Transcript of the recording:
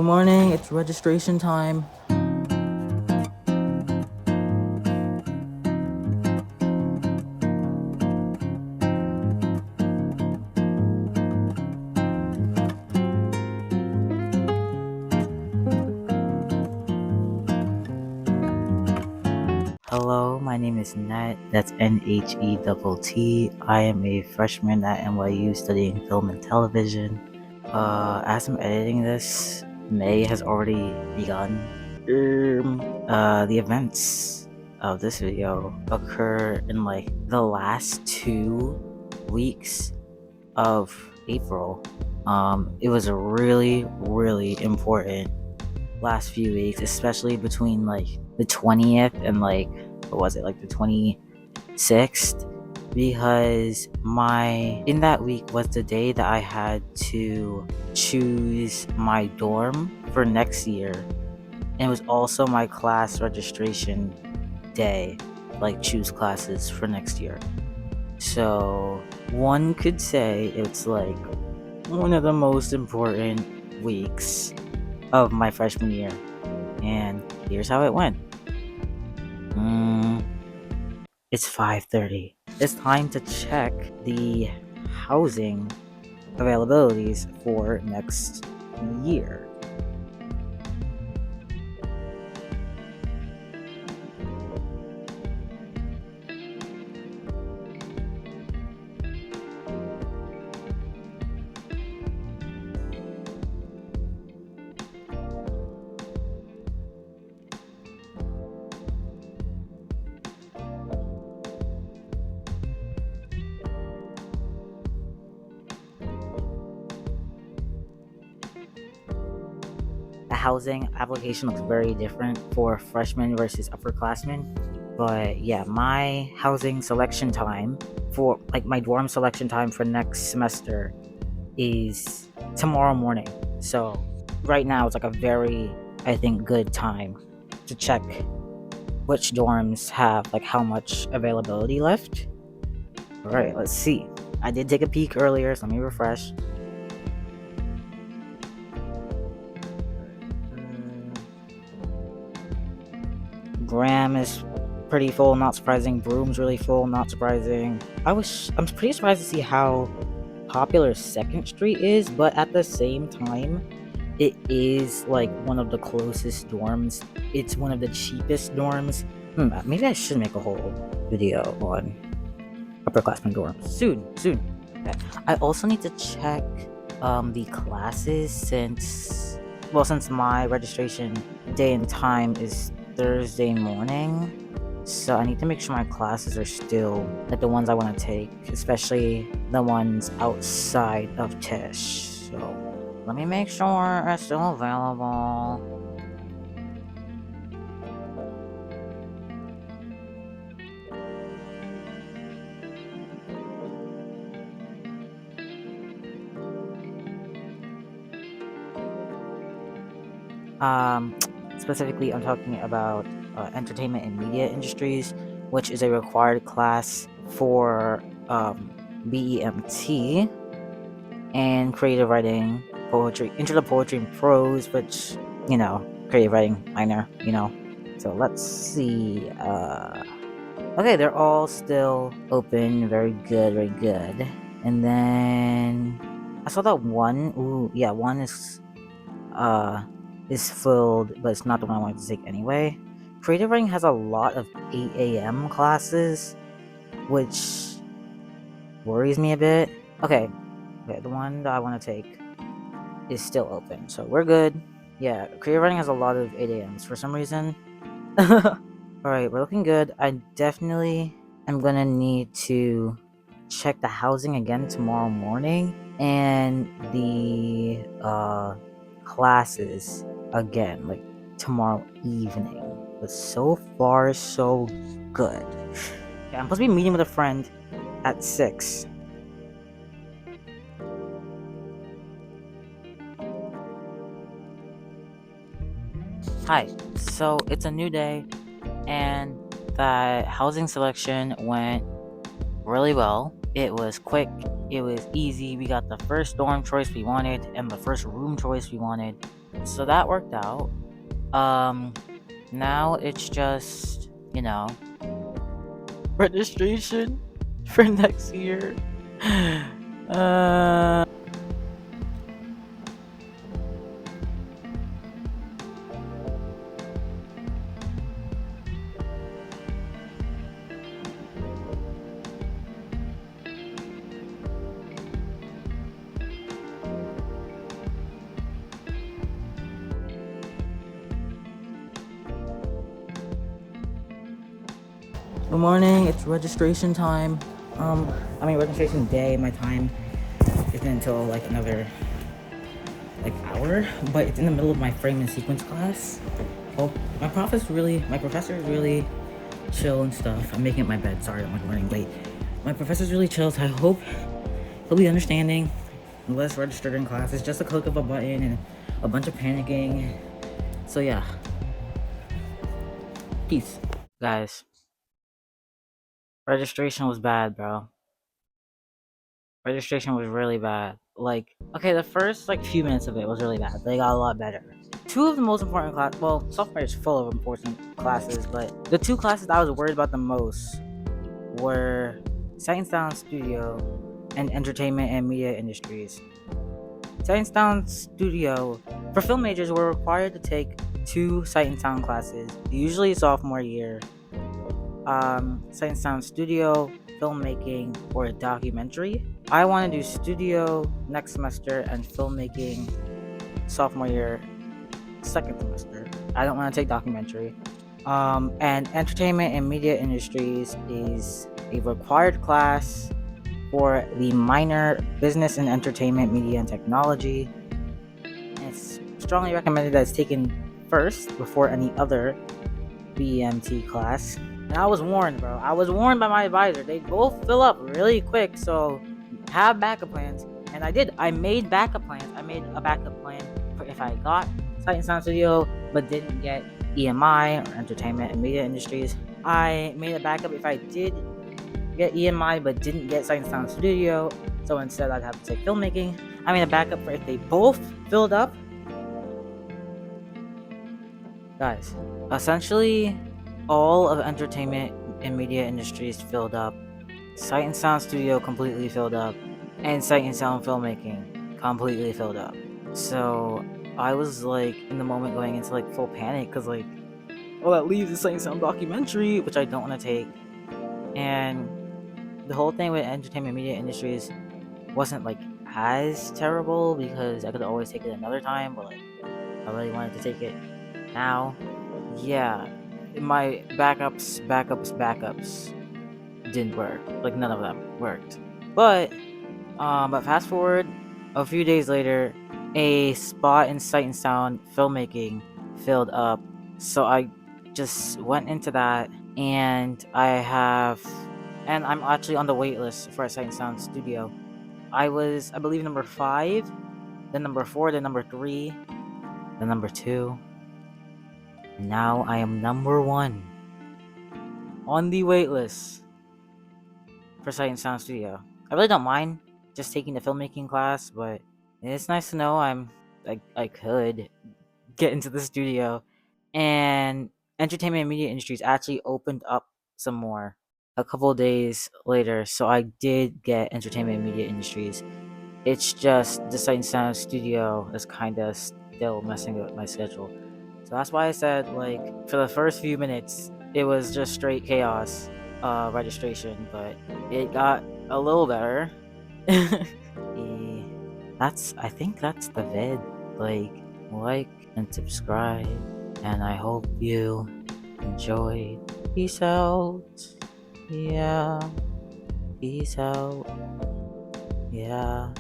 Good morning, it's registration time. Hello, my name is Nhett. That's Nhett. I am a freshman at NYU studying film and television. As I'm editing this, May has already begun. The events of this video occur in like the last 2 weeks of April. It was a really, really important last few weeks, especially between like the 20th and like the 26th, because in that week was the day that I had to choose my dorm for next year, and it was also my class registration day, like choose classes for next year. So one could say it's like one of the most important weeks of my freshman year, and here's how it went. It's 5:30. It's time to check the housing availabilities for next year. The housing application looks very different for freshmen versus upperclassmen. But yeah, my housing selection time for like my dorm selection time for next semester is tomorrow morning. So right now it's like a very, I think, good time to check which dorms have like how much availability left. All right, let's see. I did take a peek earlier, so let me refresh. Graham is pretty full, not surprising. Broom's really full, not surprising. I'm pretty surprised to see how popular 2nd Street is, but at the same time, it is like one of the closest dorms. It's one of the cheapest dorms. Maybe I should make a whole video on upperclassmen dorms soon. Okay. I also need to check the classes since my registration day and time is Thursday morning. So I need to make sure my classes are still like the ones I want to take, especially the ones outside of Tisch. So let me make sure it's still available. Specifically, I'm talking about entertainment and media industries, which is a required class for BEMT, and creative writing, poetry, intro to poetry and prose, which, creative writing minor, So let's see. Okay, they're all still open. Very good, very good. And then I saw that one. One is filled, but it's not the one I wanted to take anyway. Creative writing has a lot of 8 a.m. classes, which worries me a bit. Okay, the one that I want to take is still open, so we're good. Yeah, creative writing has a lot of 8 a.m.s for some reason. Alright, we're looking good. I definitely am gonna need to check the housing again tomorrow morning, and the classes again, like tomorrow evening. But so far, so good. Yeah, I'm supposed to be meeting with a friend at 6. Hi, so it's a new day, and the housing selection went really well. It was quick, it was easy. We got the first dorm choice we wanted and the first room choice we wanted. So that worked out. Now it's just, registration for next year. uh Good morning, it's registration time. Registration day. My time isn't until like another hour, but it's in the middle of my frame and sequence class. Oh, my professor is really chill and stuff. I'm making up my bed. Sorry, I'm running late. My professor's really chill, so I hope he'll be understanding. Less registered in class. It's just a click of a button and a bunch of panicking. So yeah. Peace. Guys, registration was bad, bro. Registration was really bad. Okay, the first few minutes of it was really bad. They got a lot better. Two of the most important software is full of important classes, but the two classes that I was worried about the most were Sight and Sound Studio and Entertainment and Media Industries. Sight and Sound Studio, for film majors, we're required to take 2 Sight and Sound classes, usually sophomore year. Sight and Sound Studio, filmmaking, or a documentary. I want to do studio next semester and filmmaking sophomore year, second semester. I don't want to take documentary. And entertainment and media industries is a required class for the minor business and entertainment, media, and technology. And it's strongly recommended that it's taken first before any other BMT class. And I was warned, bro. I was warned by my advisor. They both fill up really quick, so have backup plans. And I did. I made backup plans. I made a backup plan for if I got Sight and Sound Studio but didn't get EMI or Entertainment and Media Industries. I made a backup if I did get EMI but didn't get Sight and Sound Studio, so instead I'd have to take filmmaking. I made a backup for if they both filled up. Guys, essentially all of entertainment and media industries filled up. Sight and Sound Studio completely filled up, and Sight and Sound Filmmaking completely filled up. So I was in the moment going into full panic because that leaves the Sight and Sound documentary, which I don't want to take. And the whole thing with entertainment media industries wasn't as terrible because I could always take it another time, but I really wanted to take it now. Yeah, my backups didn't work. None of them worked. But fast forward a few days later, a spot in Sight and Sound Filmmaking filled up. So I just went into that, and I'm actually on the wait list for a Sight and Sound Studio. I was, I believe, number 5, then number 4, then number 3, then number 2. And now I am number 1 on the wait list for Sight and Sound Studio. I really don't mind just taking the filmmaking class, but it's nice to know I could get into the studio. And entertainment and media industries actually opened up some more a couple days later, so I did get entertainment and media industries. It's just the Sight and Sound Studio is kind of still messing with my schedule. So that's why I said, for the first few minutes, it was just straight chaos, registration, but it got a little better. I think that's the vid. Like and subscribe, and I hope you enjoyed. Peace out. Yeah. Peace out. Yeah.